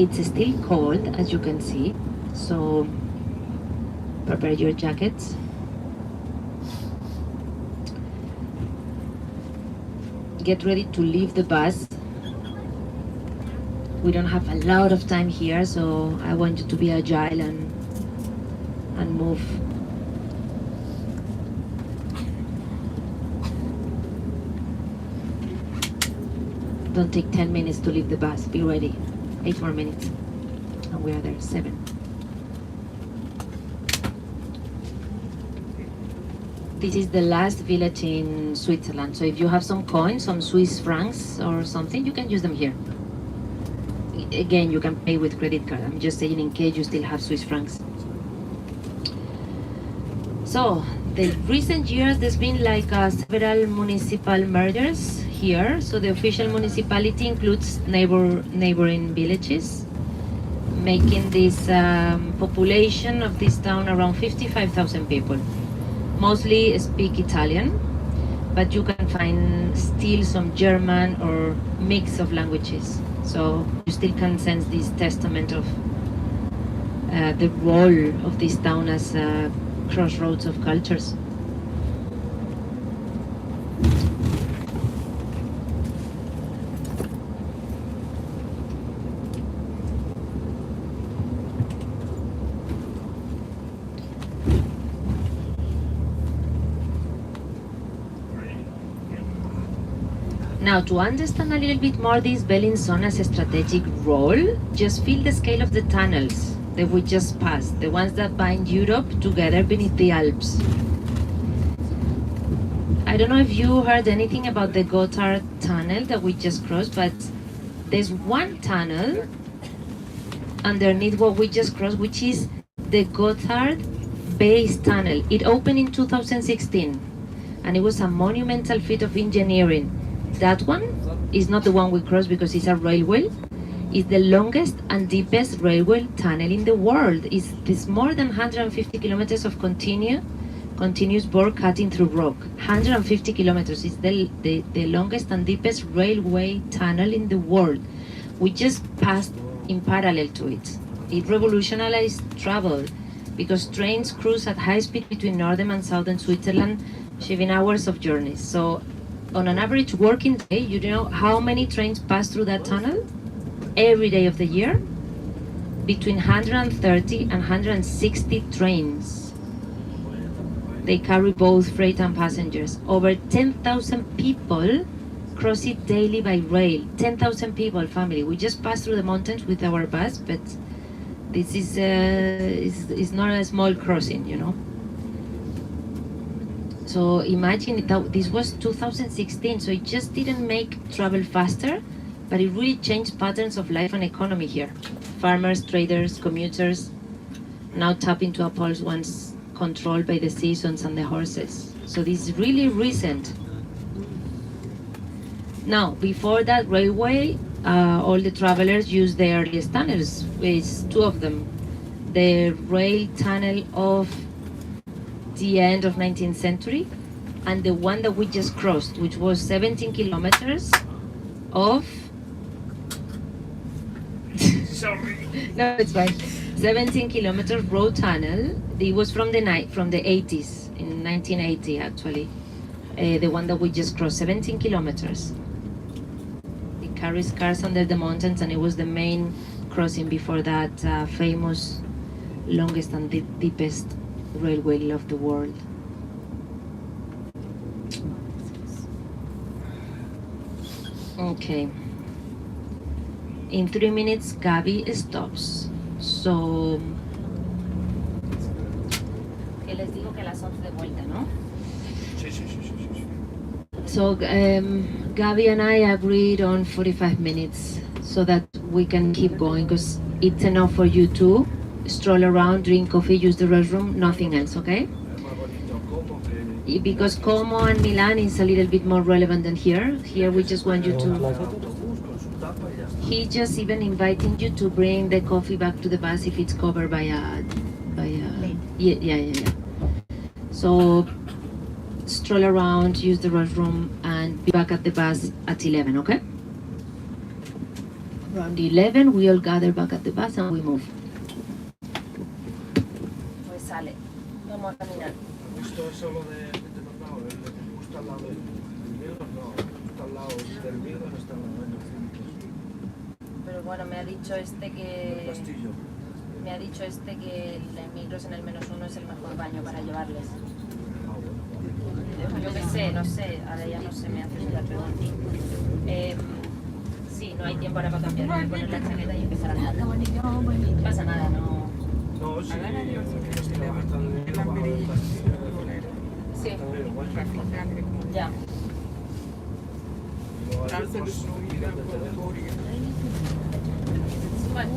It's still cold, as you can see, so prepare your jackets. Get ready to leave the bus. We don't have a lot of time here, so I want you to be agile and move. Don't take 10 minutes to leave the bus. Be ready. 8 more minutes. And we are there. 7. This is the last village in Switzerland. So if you have some coins, some Swiss francs or something, you can use them here. Again, you can pay with credit card. I'm just saying in case you still have Swiss francs. So the recent years, there's been like several municipal mergers here. So the official municipality includes neighboring villages, making this population of this town around 55,000 people. Mostly speak Italian, but you can find still some German or mix of languages. So you still can sense this testament of the role of this town as a crossroads of cultures. Now, to understand a little bit more this Bellinzona's strategic role, just feel the scale of the tunnels that we just passed, the ones that bind Europe together beneath the Alps. I don't know if you heard anything about the Gotthard tunnel that we just crossed, but there's one tunnel underneath what we just crossed, which is the Gotthard base tunnel. It opened in 2016, and it was a monumental feat of engineering. That one is not the one we crossed because it's a railway. It's the longest and deepest railway tunnel in the world. It's more than 150 kilometers of continuous bore cutting through rock. 150 kilometers is the longest and deepest railway tunnel in the world. We just passed in parallel to it. It revolutionized travel because trains cruise at high speed between northern and southern Switzerland, shaving hours of journeys. So on an average working day, you know how many trains pass through that tunnel every day of the year? Between 130 and 160 trains. They carry both freight and passengers. Over 10,000 people cross it daily by rail. 10,000 people, family. We just passed through the mountains with our bus, but this is not a small crossing, you know. So imagine that this was 2016, so it just didn't make travel faster, but it really changed patterns of life and economy here. Farmers, traders, commuters now tap into a pulse once controlled by the seasons and the horses. So this is really recent. Now, before that railway, all the travelers used the earliest tunnels, with 2 of them. The rail tunnel of the end of 19th century, and the one that we just crossed, which was 17 kilometers of sorry. No, it's fine. 17 kilometers road tunnel. It was from the 80s, in 1980 actually. The one that we just crossed, 17 kilometers. It carries cars under the mountains, and it was the main crossing before that famous longest and deepest railway of the world. Okay. In 3 minutes, Gabi stops. So, que les digo que a las 11 de vuelta, ¿no? Sí. So, Gabi and I agreed on 45 minutes so that we can keep going, because it's enough for you to stroll around, drink coffee, use the restroom, nothing else, okay? Because Como and Milan is a little bit more relevant than here. Here we just want you to... He just even inviting you to bring the coffee back to the bus if it's covered by a yeah. So stroll around, use the restroom, and be back at the bus at 11, okay? Around 11, we all gather back at the bus and we move. Pues sale. Vamos a caminar. Esto es solo de no, el justo al lado del Migros, no, justo al lado del Migros está el Pero bueno, me ha dicho este que... castillo. Me ha dicho este que el Migros en el -1 es el mejor baño para llevarles. Yo qué sé, no sé, ahora ya no se me hace la pregunta. Sí, no hay tiempo ahora para cambiar, voy a poner la chaqueta y empezar a andar. No pasa nada, no... No, sí, estaba hasta el bajo del castillo. Sí, ya. Bueno.